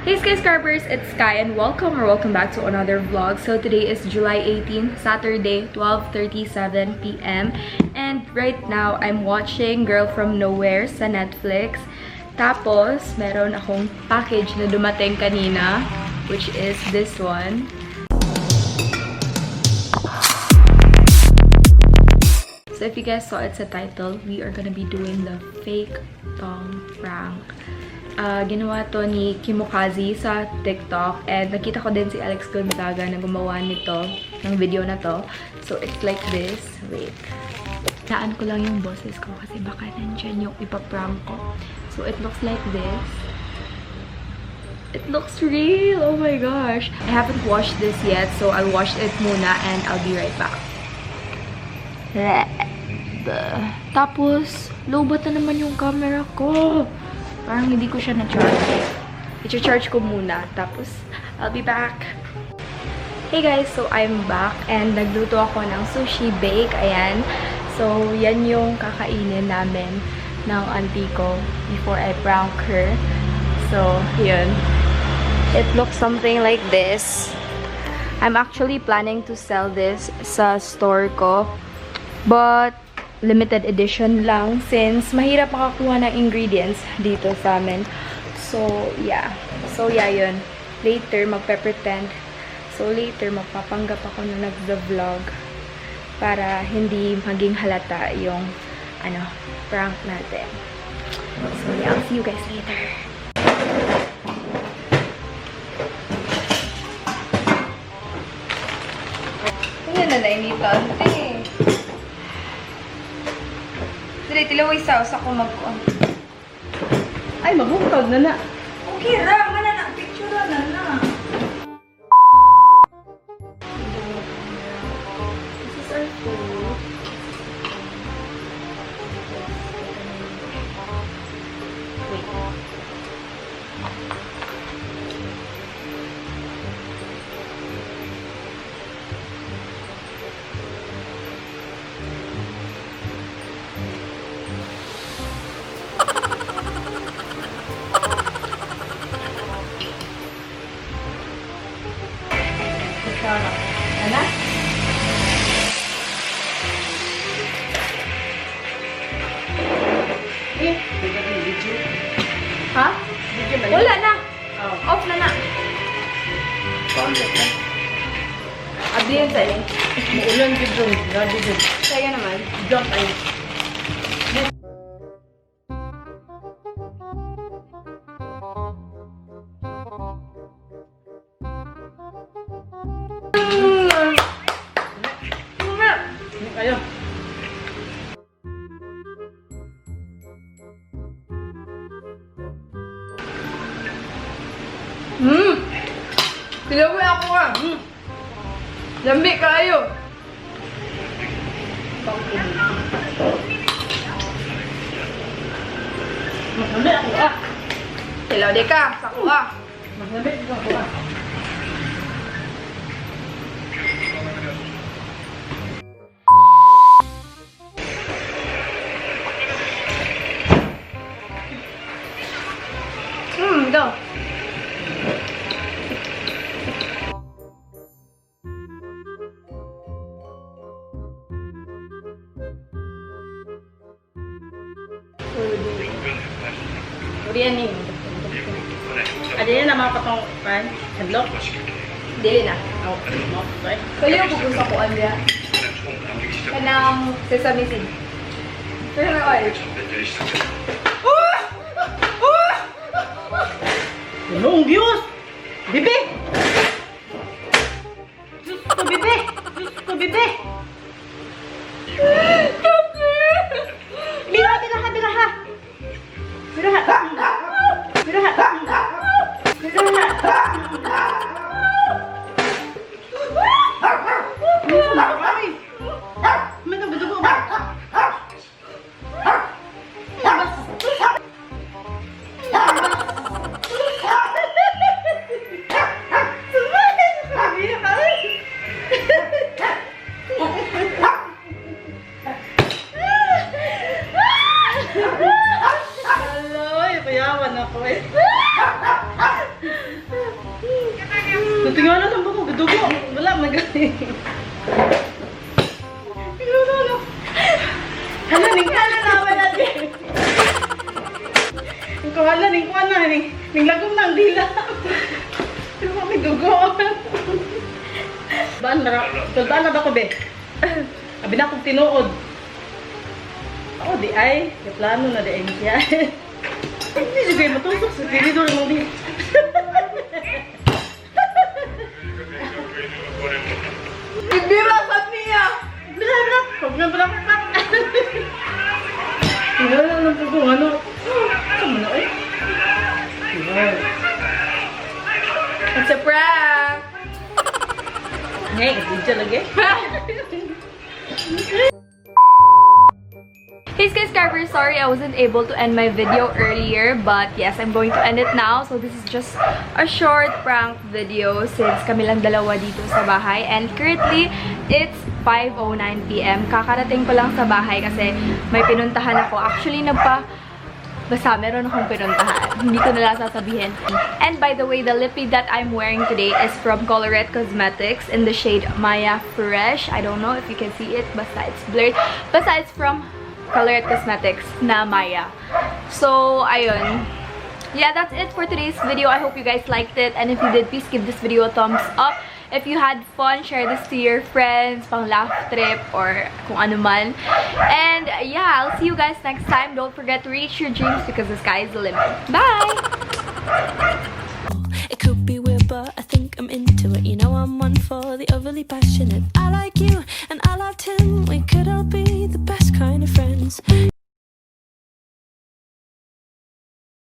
Hey skyscrapers, it's Skye and welcome back to another vlog. So today is July 18, Saturday, 12:37 p.m. And right now, I'm watching Girl From Nowhere sa Netflix. Tapos, meron akong package na dumating kanina, which is this one. So if you guys saw it sa title, we are gonna be doing the fake tongue prank. Ginawa to ni Kimokazi sa TikTok, and nakita ko din si Alex Gonzaga na gumawa nito, ng video na to. So it's like this. Wait. Taan ko lang yung boses ko kasi baka nandyan yung ipaprank ko. So it looks like this. It looks real! Oh my gosh! I haven't washed this yet, so I'll wash it muna and I'll be right back. Tapos, lobat na naman yung camera ko. Parang hindi ko siya na-charge. I-charge ko muna. Tapos, I'll be back. Hey guys, so I'm back and nagluto ako ng sushi bake. Ayan. So, yan yung kakainin namin ng auntie ko before I prank her. So, yun. It looks something like this. I'm actually planning to sell this sa store ko. But, limited edition lang since mahirap makakuha ng ingredients dito sa amin. So, yeah. So, yeah, yun. Later, magpe-pretend. So, later, magpapanggap ako na nag-vlog para hindi maging halata yung, prank natin. So, yeah. I'll see you guys later. Ayan na nainitan. Dili, tilaway sa ko mag-on. Ay, maghukag na na. Okay, ra. Mana na. Picture na na. This is our food. Wait. Ano? Ha? Wala na. Off na na. Abdi yan sa'yo. Ulan dito. Gadi dito. Sa'yo naman. Jump ay. Ayo. Tilaway ako nga. Lambi kayo. Masambi ako ah. Tilaw di ka. Sako ah. Masambi ako ah. Go. Urian ni. Ada yan na mga patong pan. Hadlok. Dili na. Oh, no. Right. Kaya yung pupunta ko andya. Kanang sesame seed. Pero may oil. Anong Diyos? Bibi! Diyos ko, bibi! Diyos ko, bibi! Biraha, biraha, biraha! Biraha! Biraha! Biraha! May nagdudugo ba? tingnan na ba ko? Dugo. Wala, magaling. No. Hala, ning kala na ba natin? Ning kuhala, ning kuhala, ning lagom na ang dila. Pero may dugo. Baan na ba ko, be? Abi na akong tinuod. Oo, di ay. May plano na di ay siya. Hindi siya kayo matusok sa tinidor mong di. Ibira sa niya! Ibira! Huwag na ba naman pa? Tingnan lang ng pagong ano. Saan na eh? It's a prank! Ngay, video lagi. Hey Skye subscribers, sorry I wasn't able to end my video earlier, but yes, I'm going to end it now. So this is just a short prank video since kami lang dalawa dito sa bahay, and currently it's 5:09 PM. Kakarating ko lang sa bahay kasi may pinuntahan ako. Actually, basta meron akong pinuntahan. Hindi ko nila sasabihin. And by the way, the lippy that I'm wearing today is from Colorette Cosmetics in the shade Maya Fresh. I don't know if you can see it, basta it's blurred. Basta it's from Colorette Cosmetics na Maya. So, ayun. Yeah, that's it for today's video. I hope you guys liked it. And if you did, please give this video a thumbs up. If you had fun, share this to your friends, pang laugh trip, or kung ano man. And yeah, I'll see you guys next time. Don't forget to reach your dreams because the sky is the limit. Bye! It could be weird, but I think I'm into it. You know I'm one for the overly passionate. I like you and I loved him. We could all be the best kind of friends.